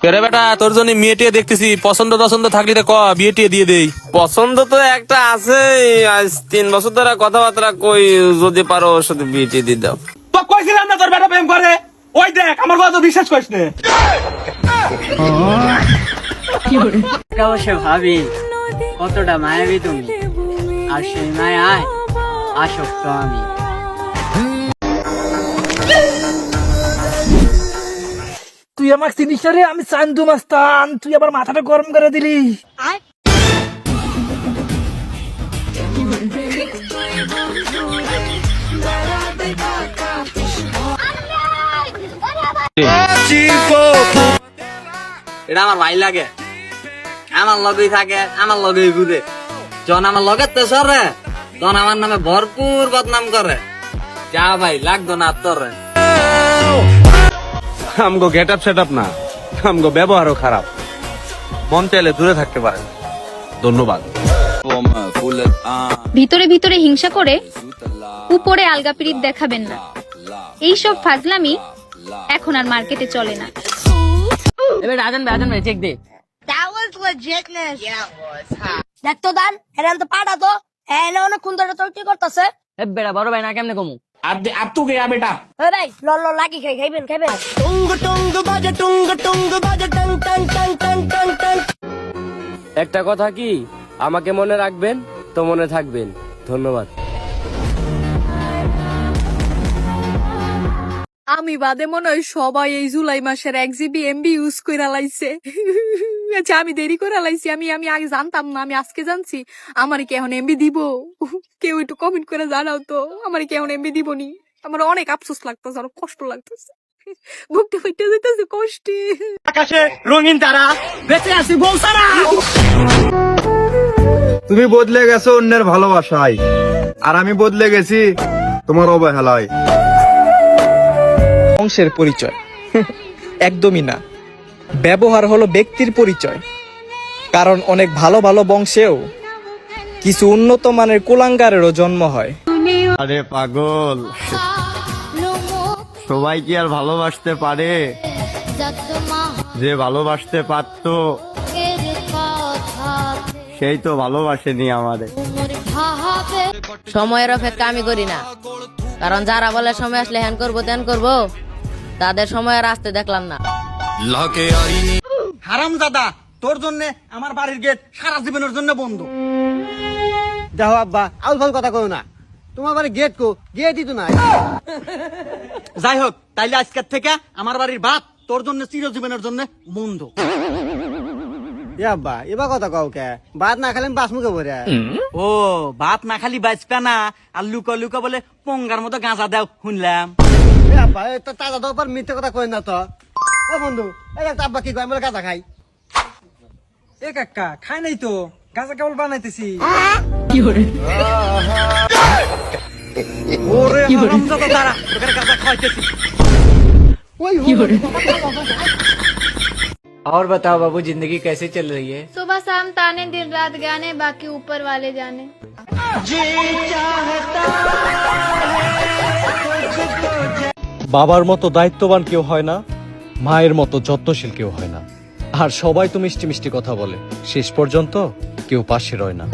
কেরে বেটা, তোর জন্য মেয়ে টিয়ে দেখতেছি, পছন্দ টছন্দ থাকলে তো ক, বিয়ে টিয়ে দিয়ে দেই। পছন্দ তো একটা আছে, আজ 3 বছর ধরে কথাবার্তা কই, যদি পারো ওর সাথে বিয়ে দিয়ে দাও। তো কইছিলাম না তোর বেটা প্রেম করে, ওই দেখ আমার কথা তো বিশ্বাস করিস না। অবশ্য ভাবি কতটা মায়াবী তুমি, আর সেই মায়ায় আসক্ত আমি। তুই আমাকে চিনিস রে, আমি চান্দু মাস্তান, তুই আবার মাথাটা গরম করে দিলি। এটা আমার ভাই লাগে, আমার লগেই থাকে, আমার লগেই ঘুরে। যখন আমার লগে তেসরে তখন আমার নামে ভরপুর বদনাম করে। যা ভাই, লাগতো না তোর। আমগো গেট আপ সেট আপ না, আমগো ব্যবহারও খারাপ। মন চাইলে দূরে থাকতে পারেন। ধন্যবাদ। ভিতরে ভিতরে হিংসা করে উপরে আলগা পিরিত দেখাবেন না। এইসব ফাজলামি এখন আর মার্কেটে চলে না। এবার আজান ভাই চেক দে। That was legitness. Yeah, it was. দেখ তো দান, হেরান তো পাড়া তো, হ্যাঁ না অনেক সুন্দর তো কি করতেছে। এ বেড়া বড় ভাই না কেমনে কমু? আর তুই গেয়া বেটা। এই ভাই লল লাগি খাইবেন। একটা কথা কি, আমাকে মনে রাখবেন তো মনে থাকবেন। ধন্যবাদ। আমি বাদে মনে হয় সবাই এই জুলাই মাসের 1 GB MB ইউজ করে লাইছে। আচ্ছা আমি দেরি করে লাইছি, আমি আগে জানতাম না, আমি আজকে জানছি। আমার কি এখন এমবি দিব? কেউ একটু কমেন্ট করে জানাও তো, আমার কি এখন এমবি দিব নি? আমার অনেক আফসোস লাগতেছে, অনেক কষ্ট লাগতেছে, বুকটা ফেটে যেতেছে কষ্টে। আকাশে রঙিন তারা, বেঁচে আছি বউ সারা। তুমি বদলে গেছো অন্যের ভালোবাসায়, আর আমি বদলে গেছি তোমার অবহেলায়। বংশের পরিচয় একদমই না, ব্যবহার হলো ব্যক্তির পরিচয়। কারণ অনেক ভালো ভালো বংশেও কিছু উন্নত মানের কুলাঙ্গারেরও জন্ম হয়। আরে পাগল, সবাই কি আর ভালোবাসতে পারে? যে ভালোবাসতে পারতো সেই তো ভালোবাসেনি আমাদের। সময়ের অপেক্ষা আমি করি না, কারণ যারা বলে সময় আসলে হ্যান করবো ত্যান করবো, তাদের সময় আর আসতে দেখলাম না। হারাম দাদা, তোর জন্য আমার বাড়ির গেট সারা জীবনের জন্য বন্ধ। দেখো আব্বা, আউল ফাল কথা কও না, তোমার বাড়ির গেট কো, গেটই তো নাই। যাই হোক, তাইলে আজকের থেকে আমার বাড়ির ভাত তোর জন্য চিরজীবনের জন্য বন্ধ। আব্বা এবার কথা কও কে, ভাত না খালি বাস মুখে ভরে। ও ভাত না খালি বাঁচবে না, আর লুকা লুকা বলে পঙ্গার মতো গাঁজা দেও শুনলাম। আব্বা তাজা তো মিথ্যে কথা কই না তো। ও বন্ধু, এই আব্বা কি কয়, আমি গাঁজা খাই। এ কাকা খাই নাই তো, গাঁজা কেবল বানাইতেছি। ওরে হারামজাদা, দাঁড়া, তোকে গাঁজা খাওয়াইতেছি। और बताओ बाबू, जिंदगी कैसे चल रही है? सुबह शाम ताने, दिन रात गाने, बाकी ऊपर वाले जाने। বাবার মতো দায়িত্ববান কেউ হয় না, মায়ের মতো যত্নশীল কেউ হয় না। আর সবাই তো মিষ্টি মিষ্টি কথা বলে, শেষ পর্যন্ত কেউ পাশে রয় না।